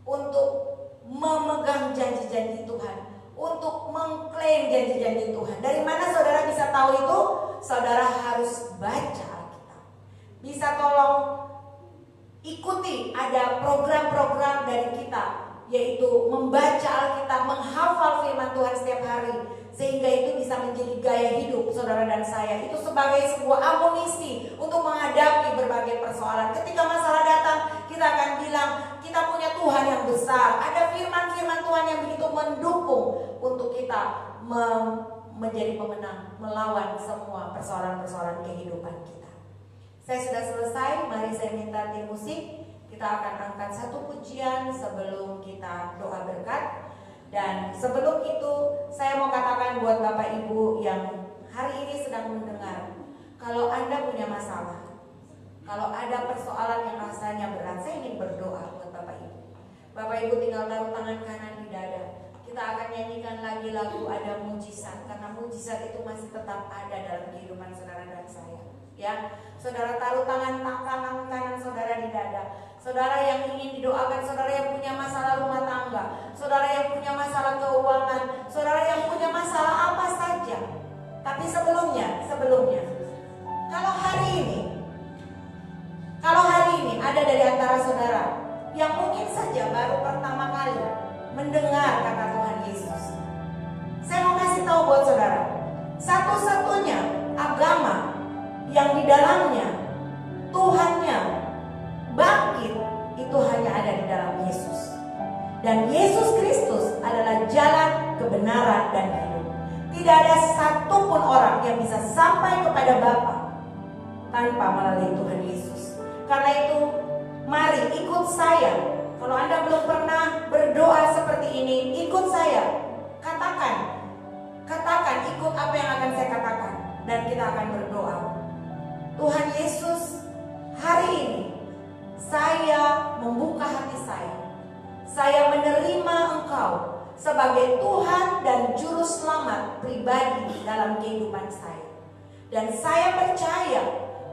untuk memegang janji-janji Tuhan, untuk mengklaim janji-janji Tuhan. Dari mana saudara bisa tahu itu? Saudara harus baca Alkitab. Bisa tolong ikuti, ada program-program dari kita, yaitu membaca Alkitab, menghafal firman Tuhan setiap hari, sehingga itu bisa menjadi gaya hidup saudara dan saya. Itu sebagai sebuah amunisi untuk menghadapi berbagai persoalan. Ketika masalah datang, kita akan bilang kita punya Tuhan yang besar. Ada firman-firman Tuhan yang begitu mendukung untuk kita menjadi pemenang melawan semua persoalan-persoalan kehidupan kita. Saya sudah selesai. Mari saya minta tim musik. Kita akan angkat satu pujian sebelum kita doa berkat. Dan sebelum itu saya mau katakan buat Bapak Ibu yang hari ini sedang mendengar, kalau Anda punya masalah, kalau ada persoalan yang rasanya berat, saya ingin berdoa buat Bapak Ibu. Bapak Ibu tinggal taruh tangan kanan di dada. Kita akan nyanyikan lagi lagu Ada Mujizat, karena mujizat itu masih tetap ada dalam kehidupan saudara dan saya. Ya, saudara taruh tangan kanan saudara di dada. Saudara yang ingin didoakan, saudara yang punya masalah rumah tangga, saudara yang punya masalah keuangan, saudara yang punya masalah apa saja. Tapi Tapi sebelumnya, kalau hari ini ada dari antara saudara yang mungkin saja baru pertama kali mendengar kata Tuhan Yesus, saya mau kasih tahu buat saudara, satu-satunya agama yang di dalamnya Tuhannya bangkit itu hanya ada di dalam Yesus. Dan Yesus Kristus adalah jalan, kebenaran, dan hidup. Tidak ada satupun orang yang bisa sampai kepada Bapa tanpa melalui Tuhan Yesus. Karena itu, mari ikut saya. Kalau Anda belum pernah berdoa seperti ini, ikut saya. Katakan ikut apa yang akan saya katakan. Dan kita akan berdoa. Tuhan Yesus, hari ini saya membuka hati saya. Saya menerima Engkau sebagai Tuhan dan Juru Selamat pribadi dalam kehidupan saya. Dan saya percaya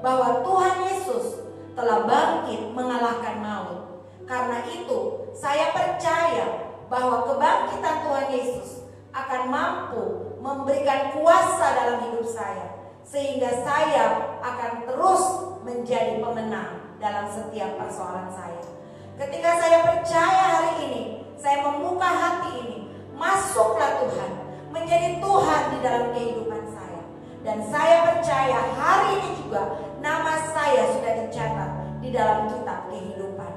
bahwa Tuhan Yesus telah bangkit mengalahkan maut. Karena itu saya percaya bahwa kebangkitan Tuhan Yesus akan mampu memberikan kuasa dalam hidup saya. Sehingga saya akan terus menjadi pemenang dalam setiap persoalan saya. Ketika saya percaya hari ini, saya membuka hati ini, masuklah Tuhan, menjadi Tuhan di dalam kehidupan saya. Dan saya percaya hari ini juga nama saya sudah dicatat di dalam kitab kehidupan.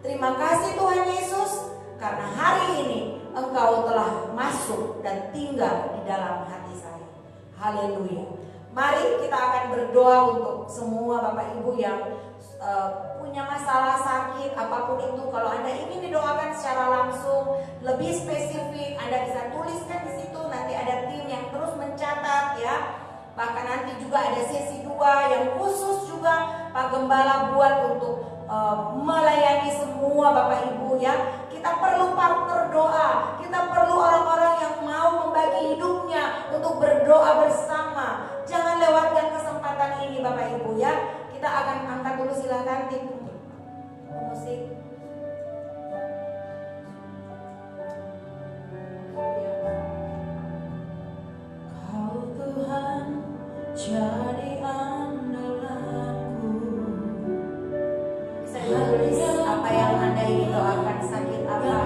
Terima kasih Tuhan Yesus, karena hari ini Engkau telah masuk dan tinggal di dalam hati saya. Haleluya. Mari kita akan berdoa untuk semua Bapak Ibu yang punya masalah sakit apapun itu. Kalau Anda ingin didoakan secara langsung, lebih spesifik, Anda bisa tuliskan di situ. Nanti ada tim yang terus mencatat ya. Bahkan nanti juga ada sesi 2 yang khusus juga Pak Gembala buat untuk melayani semua Bapak Ibu ya. Kita perlu partner doa. Kita perlu orang-orang yang mau membagi hidupnya untuk berdoa bersama. Jangan lewatkan kesempatan ini Bapak Ibu ya. Kita akan angkat dulu, silakan tim musik. Kau Tuhan jadi andalanku. Bisa ditulis apa yang Anda ingin doakan, sakit apa.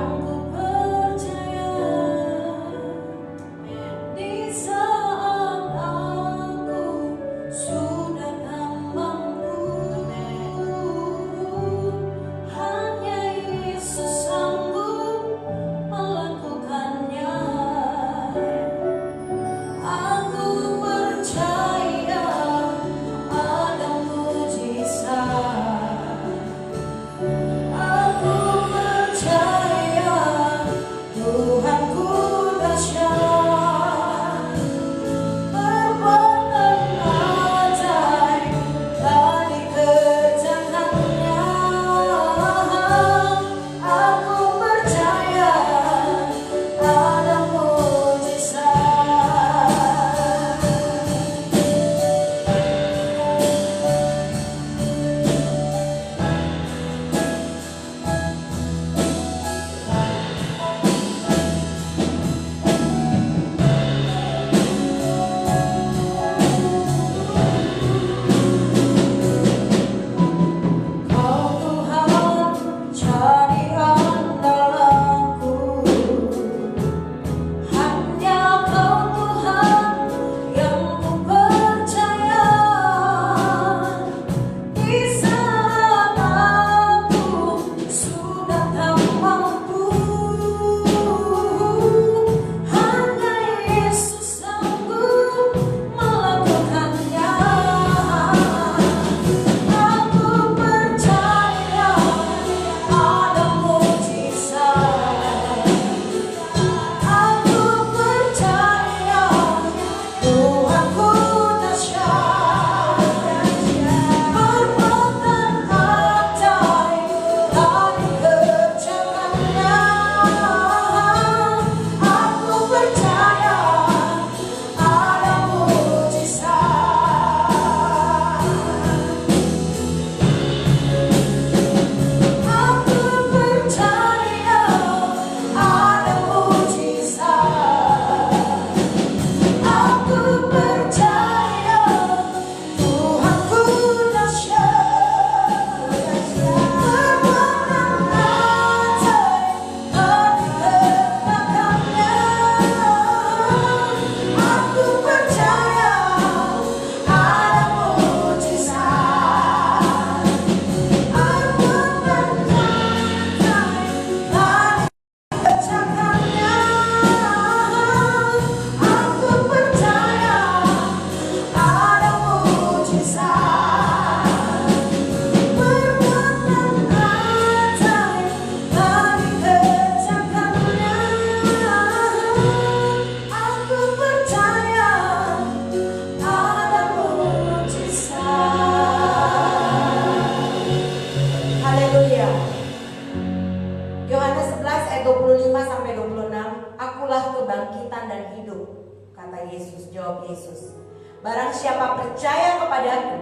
kebangkitan dan hidup. Kata Yesus, jawab Yesus, barang siapa percaya kepadaku,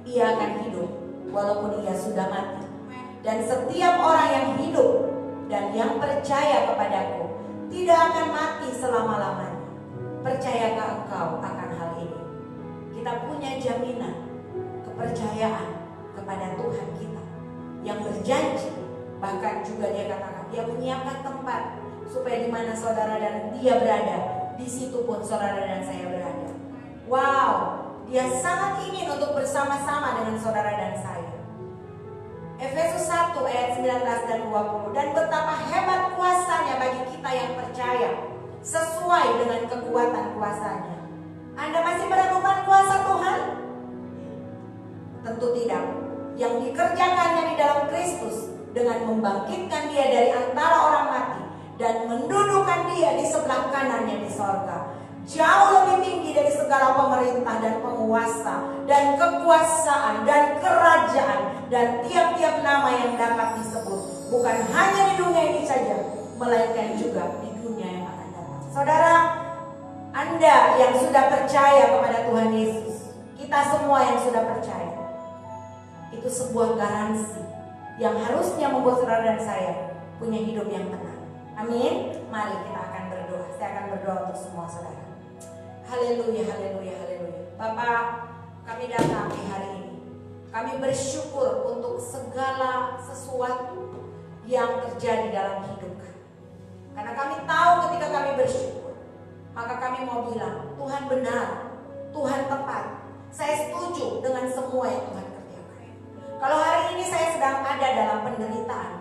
ia akan hidup walaupun ia sudah mati. Dan setiap orang yang hidup dan yang percaya kepadaku tidak akan mati selama-lamanya. Percayakah engkau akan hal ini? Kita punya jaminan kepercayaan kepada Tuhan kita yang berjanji. Bahkan juga dia katakan, dia menyiapkan tempat supaya di mana saudara dan dia berada, di situ pun saudara dan saya berada. Wow, dia sangat ingin untuk bersama-sama dengan saudara dan saya. Efesus 1 ayat 19 dan 20. Dan betapa hebat kuasanya bagi kita yang percaya, sesuai dengan kekuatan kuasanya. Anda masih meragukan kuasa Tuhan? Tentu tidak. Yang dikerjakannya di dalam Kristus dengan membangkitkan dia dari antara orang mati dan mendudukan dia di sebelah kanannya di sorga, jauh lebih tinggi dari segala pemerintah dan penguasa dan kekuasaan dan kerajaan dan tiap-tiap nama yang dapat disebut, bukan hanya di dunia ini saja, melainkan juga di dunia yang akan datang. Saudara, Anda yang sudah percaya kepada Tuhan Yesus, kita semua yang sudah percaya, itu sebuah garansi yang harusnya membuat saudara dan saya punya hidup yang tenang. Amin. Mari kita akan berdoa. Saya akan berdoa untuk semua saudara. Haleluya, haleluya, haleluya. Bapak, kami datang di hari ini. Kami bersyukur untuk segala sesuatu yang terjadi dalam hidup kami. Karena kami tahu ketika kami bersyukur, maka kami mau bilang, Tuhan benar, Tuhan tepat. Saya setuju dengan semua yang Tuhan kerjakan. Kalau hari ini saya sedang ada dalam penderitaan,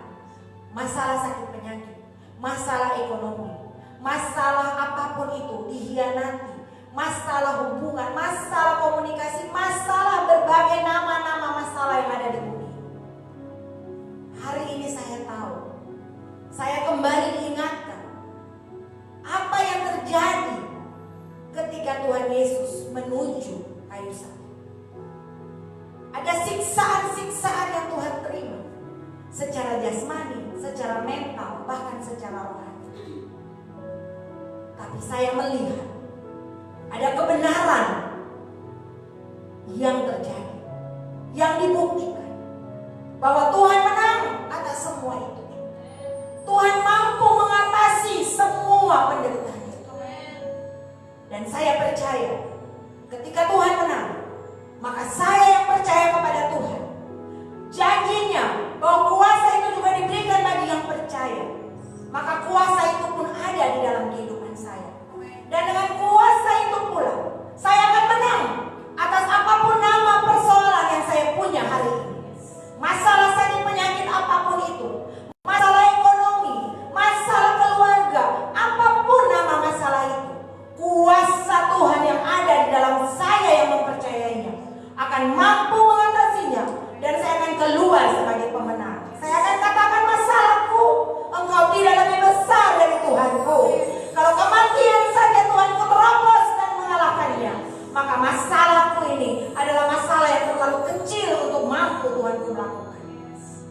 masalah sakit penyakit, masalah ekonomi, masalah apapun itu, dihianati, masalah hubungan, masalah komunikasi, masalah berbagai nama-nama masalah yang ada di bumi. Hari ini saya tahu, saya kembali diingatkan apa yang terjadi ketika Tuhan Yesus menuju kayu salib. Ada siksaan-siksaan yang Tuhan terima secara jasmani, secara mental, bahkan secara rohani. Tapi saya melihat ada kebenaran yang terjadi, yang dibuktikan bahwa Tuhan menang atas semua itu. Tuhan mampu mengatasi semua penderitaan itu. Dan saya percaya ketika Tuhan menang, maka saya yang percaya kepada Tuhan, janjinya bahwa kuasa itu juga diberikan bagi yang percaya, maka kuasa itu pun ada di dalam kehidupan saya. Dan dengan kuasa itu pula saya akan menang atas apapun nama persoalan yang saya punya hari ini. Masalah sakit penyakit apapun itu, masalah ekonomi, masalah keluarga, apapun nama masalah itu, kuasa Tuhan yang ada di dalam saya yang mempercayainya akan mampu mengatasinya. Dan saya akan keluar sebagai pemenang. Saya akan katakan, masalahku engkau tidak lebih besar dari Tuhanku. Kalau kematian saja Tuhanku terobos dan mengalahkannya, maka masalahku ini adalah masalah yang terlalu kecil untuk mampu Tuhanku melakukan.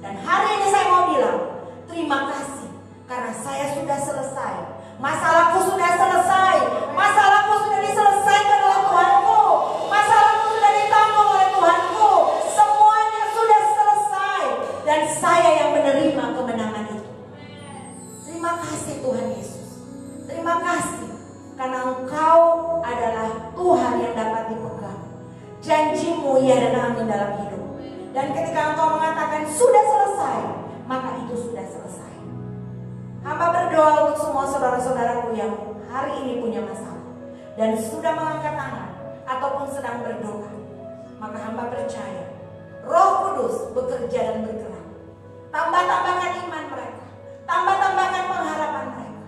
Dan hari ini saya mau bilang, terima kasih karena saya sudah selesai. Masalahku sudah selesai. Masalahku sudah diselesaikan oleh Tuhanku. Masalahku sudah ditanggung oleh Tuhanku. Semuanya sudah selesai. Dan saya yang menerima kemenangan itu. Terima kasih Tuhan Yesus. Terima kasih karena Engkau adalah Tuhan yang dapat dipegang. Janji-Mu ya dan amin dalam hidup. Dan ketika Engkau mengatakan sudah selesai, maka itu sudah selesai. Hamba berdoa untuk semua saudara-saudaraku yang hari ini punya masalah dan sudah mengangkat tangan ataupun sedang berdoa. Maka hamba percaya Roh Kudus bekerja dan bergerak. Tambah-tambahkan iman mereka, tambah-tambahkan pengharapan mereka.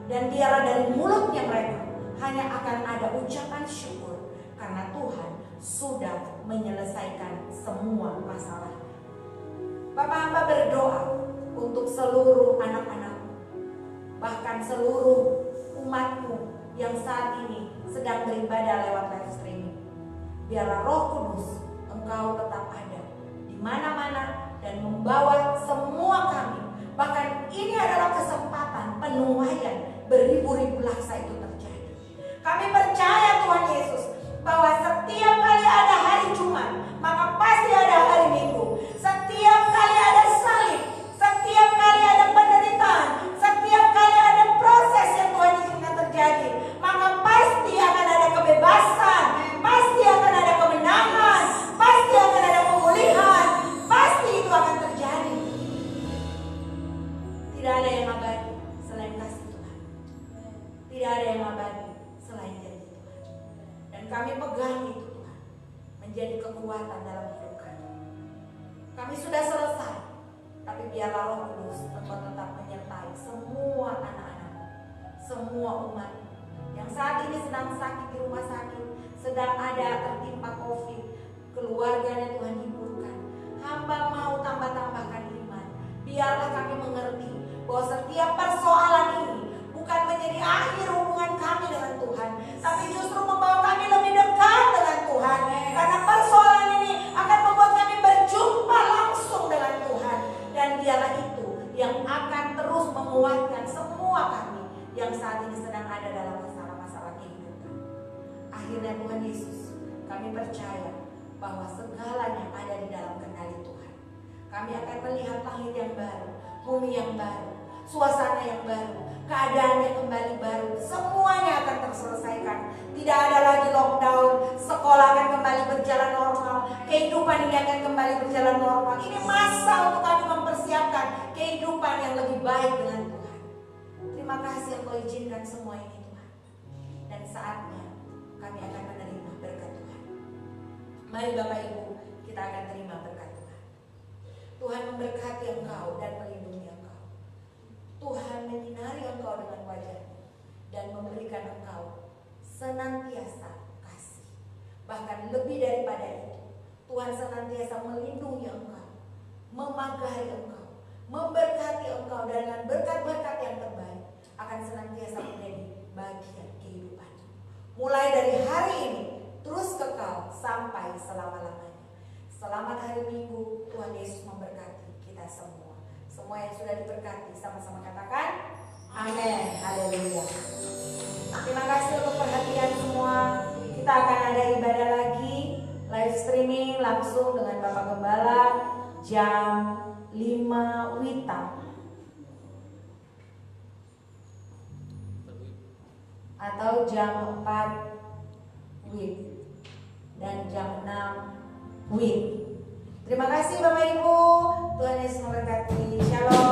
Dan biarlah dari mulutnya mereka hanya akan ada ucapan syukur karena Tuhan sudah menyelesaikan semua masalah. Bapak hamba berdoa untuk seluruh anak-anak, bahkan seluruh umatmu yang saat ini sedang beribadah lewat live streaming. Biarlah Roh Kudus Engkau tetap ada di mana-mana dan membawa semua kami. Bahkan ini adalah kesempatan penuaian beribu-ribu laksa itu terjadi. Kami percaya Tuhan Yesus bahwa setiap kali ada hari Jumat, maka pasti ada hari Minggu. Setiap kali ada salib, setiap kali ada penderitaan, setiap kali ada proses yang Tuhan izinkan terjadi, maka pasti akan ada kebebasan, pasti akan ada kemenangan, pasti akan ada pemulihan, pasti itu akan terjadi. Tidak ada yang abadi selain kasih Tuhan. Tidak ada yang abadi selain janji Tuhan. Dan kami pegang itu Tuhan, menjadi kekuatan dalam hidup kami. Kami sudah selesai, tapi biarlah Roh Kudus tetap menyertai semua anak-anak, semua umat yang saat ini sedang sakit di rumah sakit, sedang ada tertimpa COVID, keluarganya Tuhan hiburkan. Hamba mau tambahkan iman. Biarlah kami mengerti bahwa setiap persoalan ini bukan menjadi akhir hubungan kami dengan Tuhan, tapi justru membawa kami lebih dekat dengan Tuhan. Karena persoalan ini akan membuat kami berjumpa langsung dengan Tuhan. Dan dialah itu yang akan terus menguatkan semua kami yang saat ini sedang ada dalam masalah-masalah kehidupan. Akhirnya Tuhan Yesus, kami percaya bahwa segalanya ada di dalam kendali Tuhan. Kami akan melihat langit yang baru, bumi yang baru, suasana yang baru, keadaan yang kembali baru. Semuanya akan terselesaikan. Tidak ada lagi lockdown, sekolah akan kembali berjalan normal, kehidupan ini akan kembali berjalan normal. Ini masa untuk kami mempersiapkan kehidupan yang lebih baik dengan Tuhan. Terima kasih Engkau izinkan semua ini Tuhan. Dan saatnya kami akan menerima berkat Tuhan. Mari Bapak Ibu, kita akan terima berkat Tuhan. Tuhan memberkati engkau dan melindungi engkau. Tuhan menyinari engkau dengan wajah-Nya dan memberikan engkau senantiasa kasih. Bahkan lebih daripada itu, Tuhan senantiasa melindungi engkau, memagari engkau, memberkati engkau dengan berkat-berkat yang terbaik akan senantiasa menjadi bagian kehidupan. Mulai dari hari ini terus kekal sampai selama-lamanya. Selamat hari Minggu, Tuhan Yesus memberkati kita semua. Semua yang sudah diberkati sama-sama katakan amin. Haleluya. Terima kasih untuk perhatian semua. Kita akan ada ibadah lagi, live streaming langsung dengan Bapak Gembala jam 5 WITA atau jam 4 WIT dan jam 6 WIT. Terima kasih Bapak Ibu, Tuhan Yesus memberkati. Shalom.